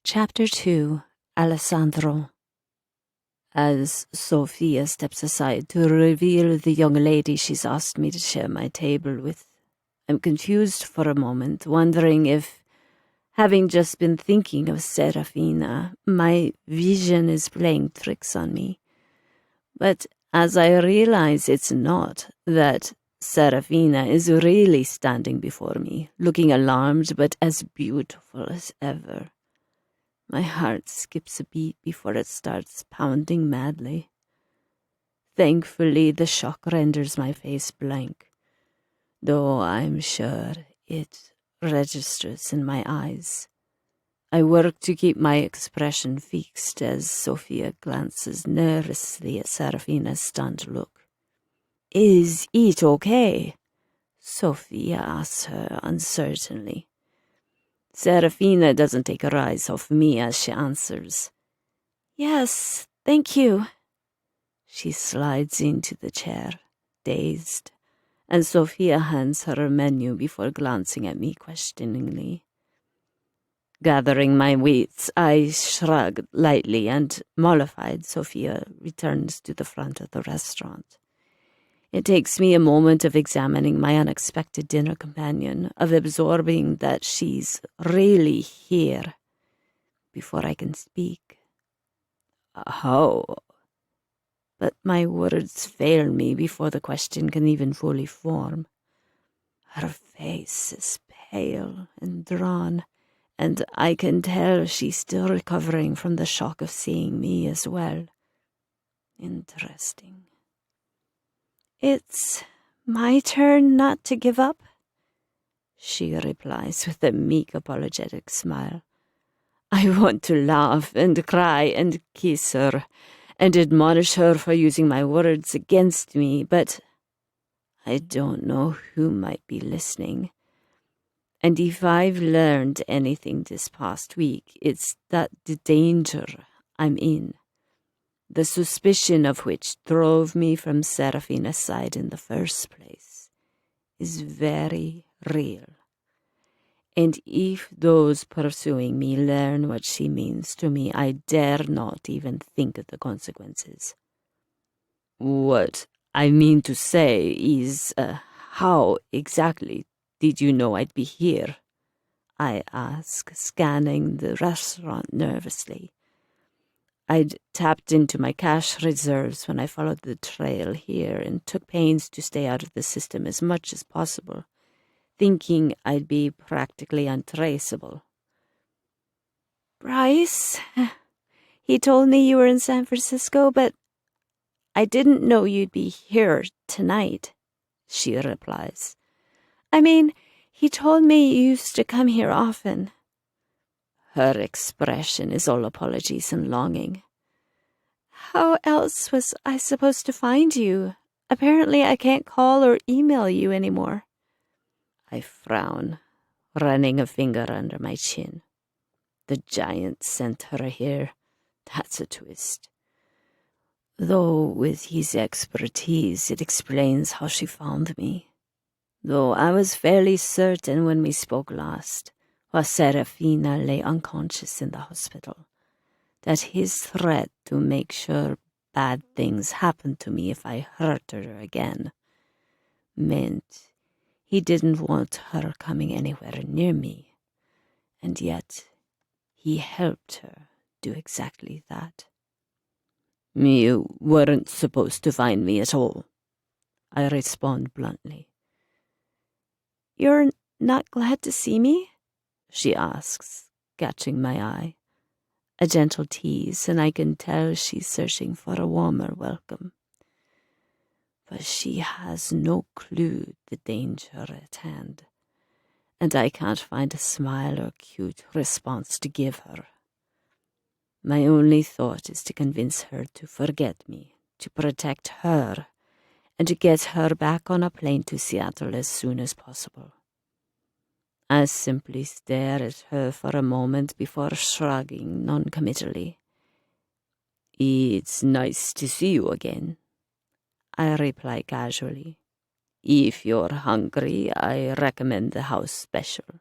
Chapter 2. Alessandro. As Sophia steps aside to reveal the young lady she's asked me to share my table with, I'm confused for a moment, wondering if, having just been thinking of Serafina, my vision is playing tricks on me. But as I realize it's not, that Serafina is really standing before me, looking alarmed but as beautiful as ever, my heart skips a beat before it starts pounding madly. Thankfully, the shock renders my face blank, though I'm sure it registers in my eyes. I work to keep my expression fixed as Sophia glances nervously at Serafina's stunned look. "Is it okay?" Sophia asks her uncertainly. Serafina doesn't take her eyes off me as she answers. "Yes, thank you." She slides into the chair, dazed, and Sophia hands her a menu before glancing at me questioningly. Gathering my wits, I shrug lightly, and, mollified, Sophia returns to the front of the restaurant. It takes me a moment of examining my unexpected dinner companion, of absorbing that she's really here, before I can speak. "How?" But my words fail me before the question can even fully form. Her face is pale and drawn, and I can tell she's still recovering from the shock of seeing me as well. Interesting. "It's my turn not to give up?" she replies with a meek, apologetic smile. I want to laugh and cry and kiss her and admonish her for using my words against me, but I don't know who might be listening. And if I've learned anything this past week, it's that the danger I'm in, the suspicion of which drove me from Serafina's side in the first place, is very real. And if those pursuing me learn what she means to me, I dare not even think of the consequences. What I mean to say is, how exactly did you know I'd be here? I ask, scanning the restaurant nervously. I'd tapped into my cash reserves when I followed the trail here and took pains to stay out of the system as much as possible, thinking I'd be practically untraceable. "Bryce, he told me you were in San Francisco, but I didn't know you'd be here tonight," she replies. "I mean, he told me you used to come here often." Her expression is all apologies and longing. "How else was I supposed to find you? Apparently I can't call or email you anymore." I frown, running a finger under my chin. The giant sent her here. That's a twist. Though with his expertise, it explains how she found me. Though I was fairly certain when we spoke last, while Serafina lay unconscious in the hospital, that his threat to make sure bad things happened to me if I hurt her again meant he didn't want her coming anywhere near me. And yet he helped her do exactly that. "You weren't supposed to find me at all," I respond bluntly. "You're not glad to see me?" she asks, catching my eye. A gentle tease, and I can tell she's searching for a warmer welcome. But she has no clue the danger at hand, and I can't find a smile or cute response to give her. My only thought is to convince her to forget me, to protect her, and to get her back on a plane to Seattle as soon as possible. I simply stare at her for a moment before shrugging noncommittally. "It's nice to see you again," I reply casually. "If you're hungry, I recommend the house special."